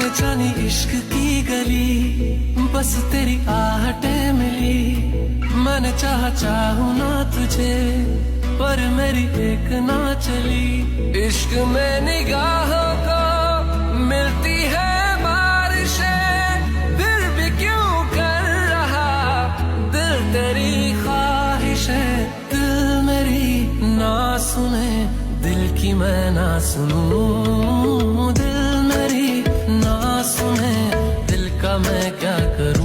जानी इश्क की गली, बस तेरी आहटें मिली। मैंने चाहूं ना तुझे, पर मेरी एक ना चली। इश्क में निगाहों को मिलती है बारिशें, फिर भी क्यों कर रहा दिल तेरी ख्वाहिशें। दिल मेरी ना सुने, दिल की मैं ना सुनूं। दिल मेरी ना सुने, दिल का मैं क्या करूं।